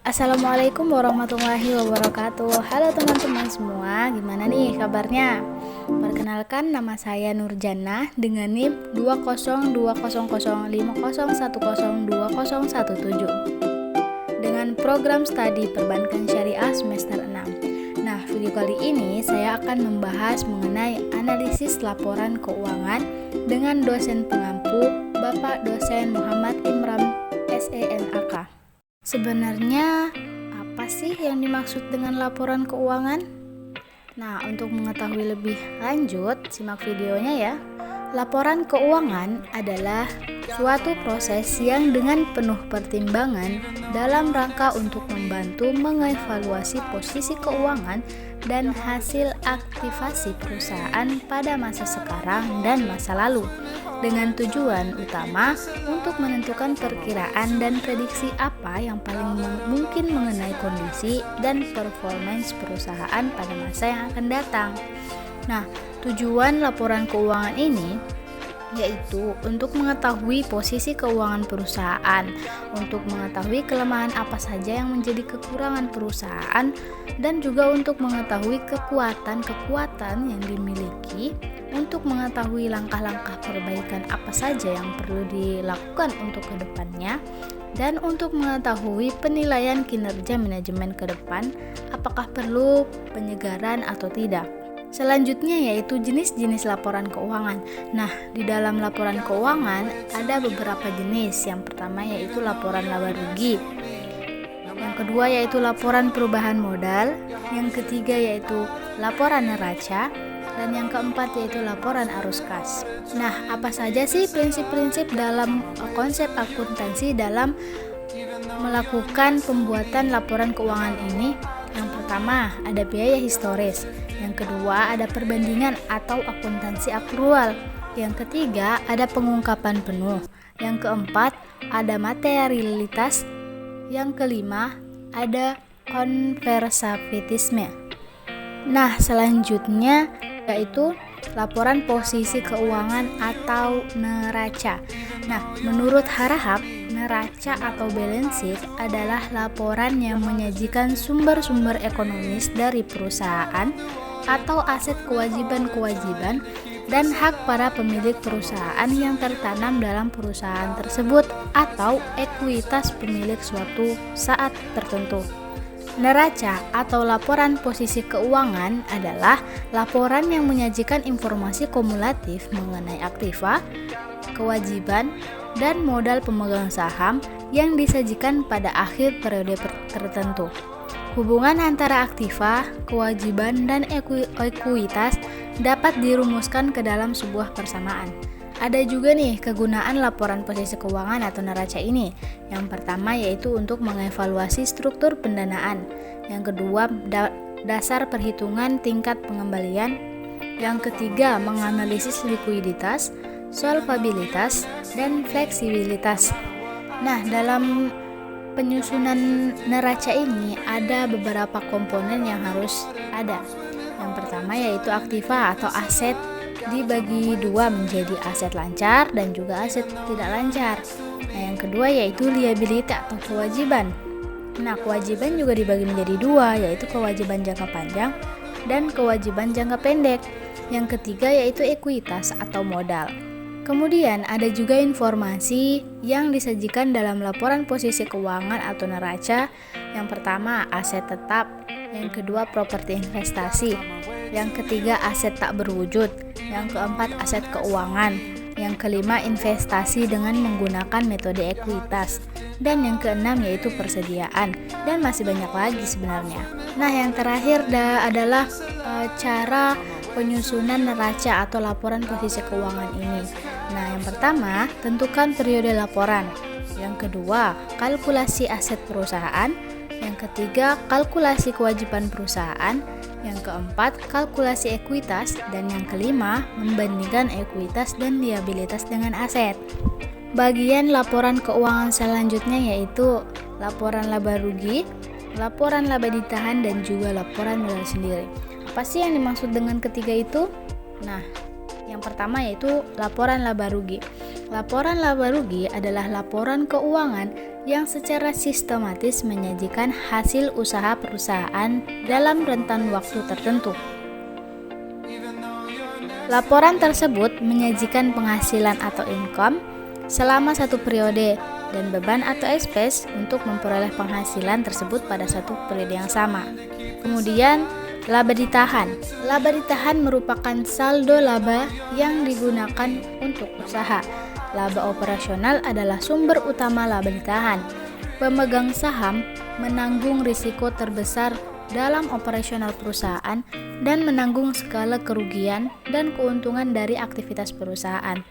Assalamualaikum warahmatullahi wabarakatuh. Halo teman-teman semua, gimana nih kabarnya? Perkenalkan, nama saya Nurjannah dengan NIM 2020050102017 dengan program studi Perbankan Syariah semester 6. Nah, video kali ini saya akan membahas mengenai analisis laporan keuangan dengan dosen pengampu Bapak Dosen Muhammad Imran SENAK. Sebenarnya apa sih yang dimaksud dengan laporan keuangan? Nah, untuk mengetahui lebih lanjut, simak videonya ya. Laporan keuangan adalah suatu proses yang dengan penuh pertimbangan dalam rangka untuk membantu mengevaluasi posisi keuangan dan hasil aktivasi perusahaan pada masa sekarang dan masa lalu, dengan tujuan utama untuk menentukan perkiraan dan prediksi apa yang paling mungkin mengenai kondisi dan performance perusahaan pada masa yang akan datang. Nah, tujuan laporan keuangan ini yaitu untuk mengetahui posisi keuangan perusahaan, untuk mengetahui kelemahan apa saja yang menjadi kekurangan perusahaan, dan juga untuk mengetahui kekuatan-kekuatan yang dimiliki, untuk mengetahui langkah-langkah perbaikan apa saja yang perlu dilakukan untuk kedepannya, dan untuk mengetahui penilaian kinerja manajemen ke depan, apakah perlu penyegaran atau tidak. Selanjutnya yaitu jenis-jenis laporan keuangan. Nah, di dalam laporan keuangan ada beberapa jenis. Yang pertama yaitu laporan laba rugi. Yang kedua yaitu laporan perubahan modal. Yang ketiga yaitu laporan neraca. Dan yang keempat yaitu laporan arus kas. Nah, apa saja sih prinsip-prinsip dalam konsep akuntansi dalam melakukan pembuatan laporan keuangan ini? Yang pertama, ada biaya historis. Yang kedua, ada perbandingan atau akuntansi akrual. Yang ketiga, ada pengungkapan penuh. Yang keempat, ada materialitas. Yang kelima, ada konservatisme. Nah, selanjutnya yaitu laporan posisi keuangan atau neraca. Nah, menurut Harahap, neraca atau balance sheet adalah laporan yang menyajikan sumber-sumber ekonomis dari perusahaan atau aset kewajiban-kewajiban dan hak para pemilik perusahaan yang tertanam dalam perusahaan tersebut atau ekuitas pemilik suatu saat tertentu. Neraca atau laporan posisi keuangan adalah laporan yang menyajikan informasi kumulatif mengenai aktiva, kewajiban, dan modal pemegang saham yang disajikan pada akhir periode tertentu. Hubungan antara aktiva, kewajiban, dan ekuitas dapat dirumuskan ke dalam sebuah persamaan. Ada juga nih kegunaan laporan posisi keuangan atau neraca ini. Yang pertama yaitu untuk mengevaluasi struktur pendanaan. Yang kedua, dasar perhitungan tingkat pengembalian. Yang ketiga, menganalisis likuiditas, solvabilitas, dan fleksibilitas. Nah, dalam penyusunan neraca ini ada beberapa komponen yang harus ada. Yang pertama yaitu aktiva atau aset dibagi dua menjadi aset lancar dan juga aset tidak lancar. Nah, yang kedua yaitu liabilitas atau kewajiban. Nah, kewajiban juga dibagi menjadi dua, yaitu kewajiban jangka panjang dan kewajiban jangka pendek. Yang ketiga yaitu ekuitas atau modal. Kemudian ada juga informasi yang disajikan dalam laporan posisi keuangan atau neraca. Yang pertama aset tetap, yang kedua properti investasi, yang ketiga aset tak berwujud, yang keempat aset keuangan, yang kelima investasi dengan menggunakan metode ekuitas, dan yang keenam yaitu persediaan, dan masih banyak lagi sebenarnya. Nah, yang terakhir adalah cara penyusunan neraca atau laporan posisi keuangan ini. Nah, yang pertama, tentukan periode laporan. Yang kedua, kalkulasi aset perusahaan. Yang ketiga, kalkulasi kewajiban perusahaan. Yang keempat, kalkulasi ekuitas. Dan yang kelima, membandingkan ekuitas dan liabilitas dengan aset. Bagian laporan keuangan selanjutnya yaitu laporan laba rugi, laporan laba ditahan, dan juga laporan modal sendiri. Apa sih yang dimaksud dengan ketiga itu? Nah, yang pertama yaitu laporan laba rugi. Laporan laba rugi adalah laporan keuangan yang secara sistematis menyajikan hasil usaha perusahaan dalam rentan waktu tertentu. Laporan tersebut menyajikan penghasilan atau income selama satu periode dan beban atau expense untuk memperoleh penghasilan tersebut pada satu periode yang sama. Kemudian, laba ditahan. Laba ditahan merupakan saldo laba yang digunakan untuk usaha. Laba operasional adalah sumber utama laba ditahan. Pemegang saham menanggung risiko terbesar dalam operasional perusahaan dan menanggung segala kerugian dan keuntungan dari aktivitas perusahaan.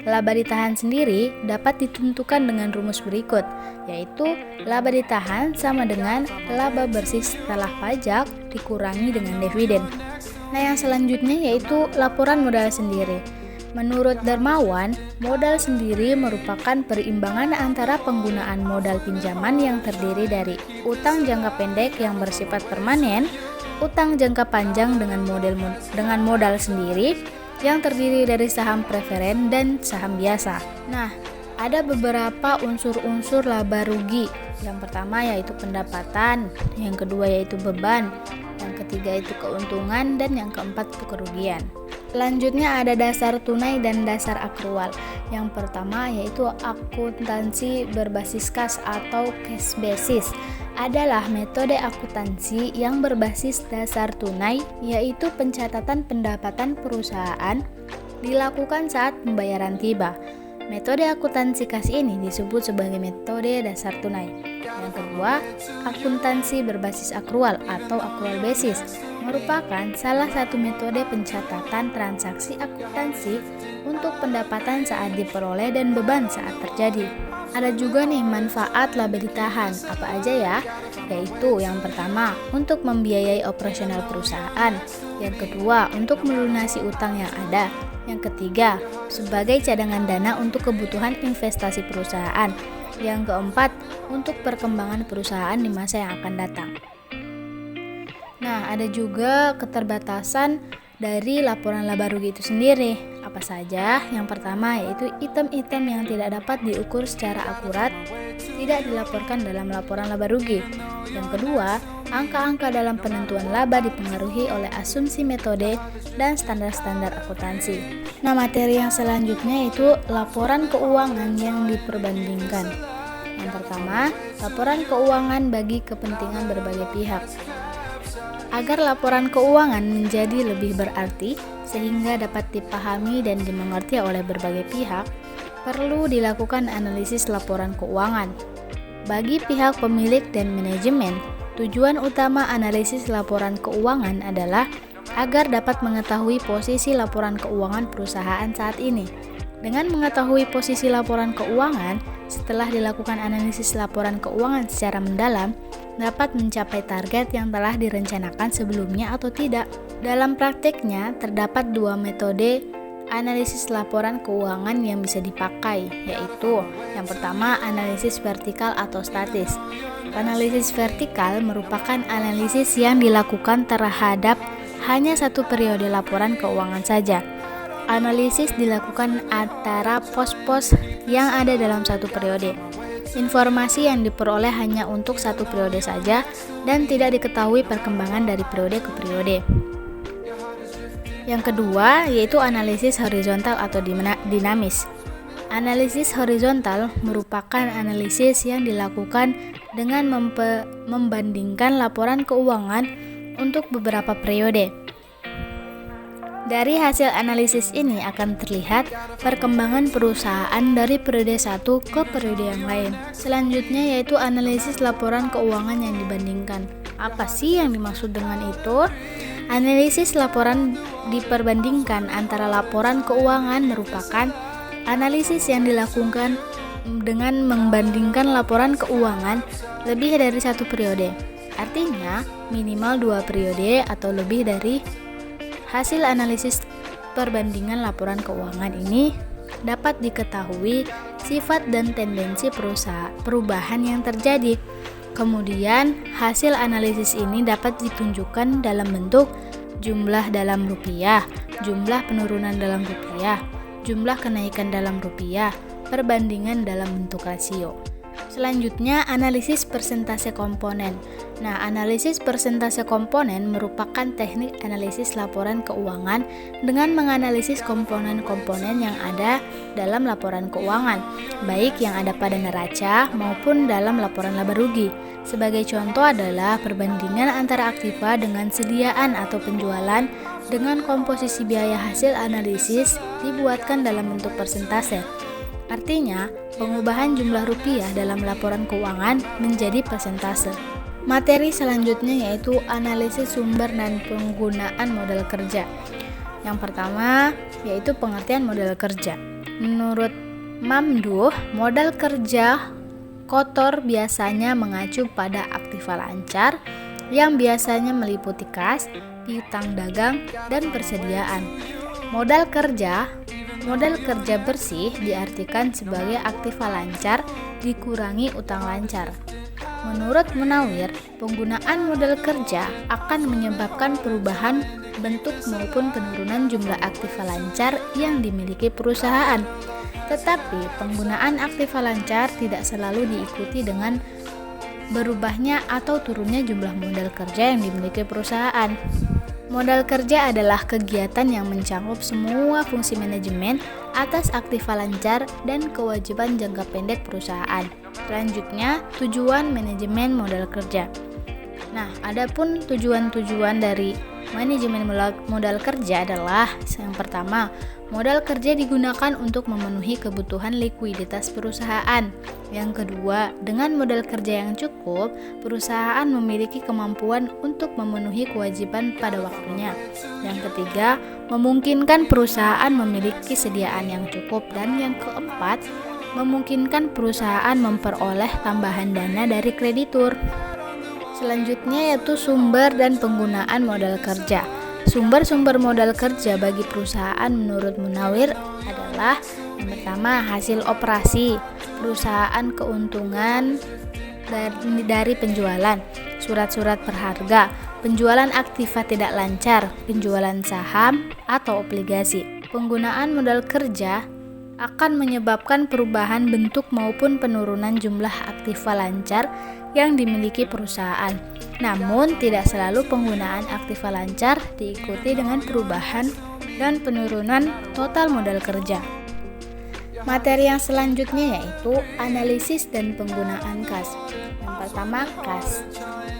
Laba ditahan sendiri dapat ditentukan dengan rumus berikut, yaitu laba ditahan sama dengan laba bersih setelah pajak dikurangi dengan dividen. Nah, yang selanjutnya yaitu laporan modal sendiri. Menurut Darmawan, modal sendiri merupakan perimbangan antara penggunaan modal pinjaman yang terdiri dari utang jangka pendek yang bersifat permanen, utang jangka panjang dengan modal sendiri yang terdiri dari saham preferen dan saham biasa. Nah, ada beberapa unsur-unsur laba rugi. Yang pertama yaitu pendapatan, yang kedua yaitu beban, yang ketiga itu keuntungan, dan yang keempat itu kerugian. Selanjutnya ada dasar tunai dan dasar akrual. Yang pertama yaitu akuntansi berbasis kas atau cash basis. Adalah metode akuntansi yang berbasis dasar tunai, yaitu pencatatan pendapatan perusahaan dilakukan saat pembayaran tiba. Metode akuntansi kas ini disebut sebagai metode dasar tunai. Yang kedua, akuntansi berbasis akrual atau accrual basis merupakan salah satu metode pencatatan transaksi akuntansi untuk pendapatan saat diperoleh dan beban saat terjadi. Ada juga nih manfaat laba ditahan, apa aja ya? Yaitu yang pertama, untuk membiayai operasional perusahaan. Yang kedua, untuk melunasi utang yang ada. Yang ketiga, sebagai cadangan dana untuk kebutuhan investasi perusahaan. Yang keempat, untuk perkembangan perusahaan di masa yang akan datang. Nah, ada juga keterbatasan dari laporan laba rugi itu sendiri. Apa saja? Yang pertama yaitu item-item yang tidak dapat diukur secara akurat tidak dilaporkan dalam laporan laba rugi. Yang kedua, angka-angka dalam penentuan laba dipengaruhi oleh asumsi metode dan standar-standar akuntansi. Nah, materi yang selanjutnya yaitu laporan keuangan yang diperbandingkan. Yang pertama, laporan keuangan bagi kepentingan berbagai pihak. Agar laporan keuangan menjadi lebih berarti sehingga dapat dipahami dan dimengerti oleh berbagai pihak, perlu dilakukan analisis laporan keuangan. Bagi pihak pemilik dan manajemen, tujuan utama analisis laporan keuangan adalah agar dapat mengetahui posisi laporan keuangan perusahaan saat ini. Dengan mengetahui posisi laporan keuangan, setelah dilakukan analisis laporan keuangan secara mendalam, dapat mencapai target yang telah direncanakan sebelumnya atau tidak. Dalam prakteknya, terdapat dua metode analisis laporan keuangan yang bisa dipakai, yaitu yang pertama analisis vertikal atau statis. Analisis vertikal merupakan analisis yang dilakukan terhadap hanya satu periode laporan keuangan saja. Analisis dilakukan antara pos-pos yang ada dalam satu periode. Informasi yang diperoleh hanya untuk satu periode saja dan tidak diketahui perkembangan dari periode ke periode. Yang kedua yaitu analisis horizontal atau dinamis. Analisis horizontal merupakan analisis yang dilakukan dengan membandingkan laporan keuangan untuk beberapa periode. Dari hasil analisis ini akan terlihat perkembangan perusahaan dari periode satu ke periode yang lain. Selanjutnya yaitu analisis laporan keuangan yang dibandingkan. Apa sih yang dimaksud dengan itu? Analisis laporan diperbandingkan antara laporan keuangan merupakan analisis yang dilakukan dengan membandingkan laporan keuangan lebih dari satu periode. Artinya, minimal 2 periode atau lebih dari hasil analisis perbandingan laporan keuangan ini dapat diketahui sifat dan tendensi perubahan yang terjadi. Kemudian, hasil analisis ini dapat ditunjukkan dalam bentuk jumlah dalam rupiah, jumlah penurunan dalam rupiah, jumlah kenaikan dalam rupiah, perbandingan dalam bentuk rasio. Selanjutnya, analisis persentase komponen. Nah, analisis persentase komponen merupakan teknik analisis laporan keuangan dengan menganalisis komponen-komponen yang ada dalam laporan keuangan, baik yang ada pada neraca maupun dalam laporan laba rugi. Sebagai contoh adalah perbandingan antara aktiva dengan sediaan atau penjualan dengan komposisi biaya hasil analisis dibuatkan dalam bentuk persentase. Artinya, pengubahan jumlah rupiah dalam laporan keuangan menjadi persentase. Materi selanjutnya yaitu analisis sumber dan penggunaan modal kerja. Yang pertama yaitu pengertian modal kerja. Menurut Mamduh, modal kerja kotor biasanya mengacu pada aktiva lancar yang biasanya meliputi kas, piutang dagang, dan persediaan. Modal kerja bersih diartikan sebagai aktiva lancar dikurangi utang lancar. Menurut Munawir, penggunaan modal kerja akan menyebabkan perubahan bentuk maupun penurunan jumlah aktiva lancar yang dimiliki perusahaan. Tetapi penggunaan aktiva lancar tidak selalu diikuti dengan berubahnya atau turunnya jumlah modal kerja yang dimiliki perusahaan. Modal kerja adalah kegiatan yang mencakup semua fungsi manajemen atas aktiva lancar dan kewajiban jangka pendek perusahaan. Selanjutnya, tujuan manajemen modal kerja. Nah, adapun tujuan-tujuan dari manajemen modal kerja adalah yang pertama, modal kerja digunakan untuk memenuhi kebutuhan likuiditas perusahaan. Yang kedua, dengan modal kerja yang cukup, perusahaan memiliki kemampuan untuk memenuhi kewajiban pada waktunya. Yang ketiga, memungkinkan perusahaan memiliki sediaan yang cukup. Dan yang keempat, memungkinkan perusahaan memperoleh tambahan dana dari kreditur. Selanjutnya yaitu sumber dan penggunaan modal kerja. Sumber-sumber modal kerja bagi perusahaan menurut Munawir adalah yang pertama, hasil operasi perusahaan, keuntungan dari penjualan, surat-surat berharga, penjualan aktiva tidak lancar, penjualan saham atau obligasi. Penggunaan modal kerja akan menyebabkan perubahan bentuk maupun penurunan jumlah aktiva lancar yang dimiliki perusahaan. Namun, tidak selalu penggunaan aktiva lancar diikuti dengan perubahan dan penurunan total modal kerja. Materi yang selanjutnya yaitu analisis dan penggunaan kas. Yang pertama, kas.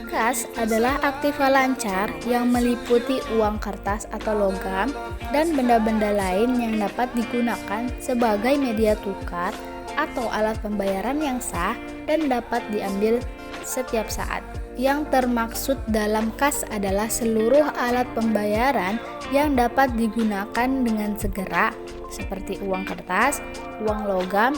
Kas adalah aktiva lancar yang meliputi uang kertas atau logam dan benda-benda lain yang dapat digunakan sebagai media tukar atau alat pembayaran yang sah dan dapat diambil setiap saat. Yang termaksud dalam kas adalah seluruh alat pembayaran yang dapat digunakan dengan segera seperti uang kertas, uang logam,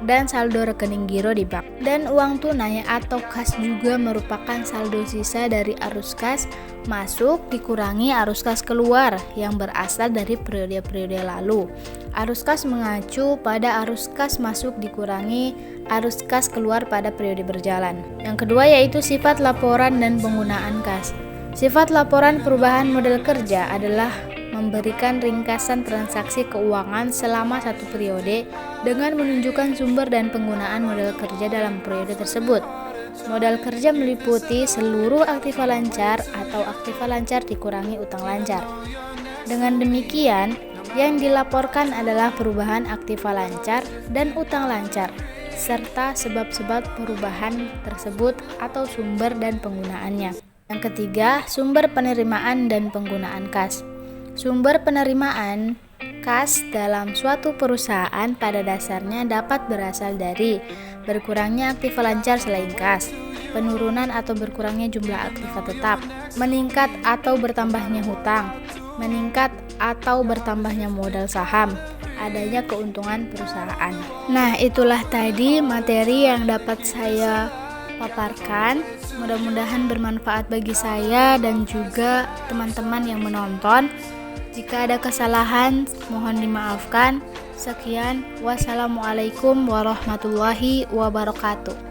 dan saldo rekening giro di bank. Dan uang tunai atau kas juga merupakan saldo sisa dari arus kas masuk dikurangi arus kas keluar yang berasal dari periode-periode lalu. Arus kas mengacu pada arus kas masuk dikurangi arus kas keluar pada periode berjalan. Yang kedua yaitu sifat laporan dan penggunaan kas. Sifat laporan perubahan modal kerja adalah memberikan ringkasan transaksi keuangan selama satu periode dengan menunjukkan sumber dan penggunaan modal kerja dalam periode tersebut. Modal kerja meliputi seluruh aktiva lancar atau aktiva lancar dikurangi utang lancar. Dengan demikian, yang dilaporkan adalah perubahan aktiva lancar dan utang lancar, serta sebab-sebab perubahan tersebut atau sumber dan penggunaannya. Yang ketiga, sumber penerimaan dan penggunaan kas. Sumber penerimaan kas dalam suatu perusahaan pada dasarnya dapat berasal dari berkurangnya aktiva lancar selain kas, penurunan atau berkurangnya jumlah aktiva tetap, meningkat atau bertambahnya hutang, meningkat atau bertambahnya modal saham, adanya keuntungan perusahaan. Nah, itulah tadi materi yang dapat saya paparkan. Mudah-mudahan bermanfaat bagi saya dan juga teman-teman yang menonton. Jika ada kesalahan, mohon dimaafkan. Sekian, wassalamualaikum warahmatullahi wabarakatuh.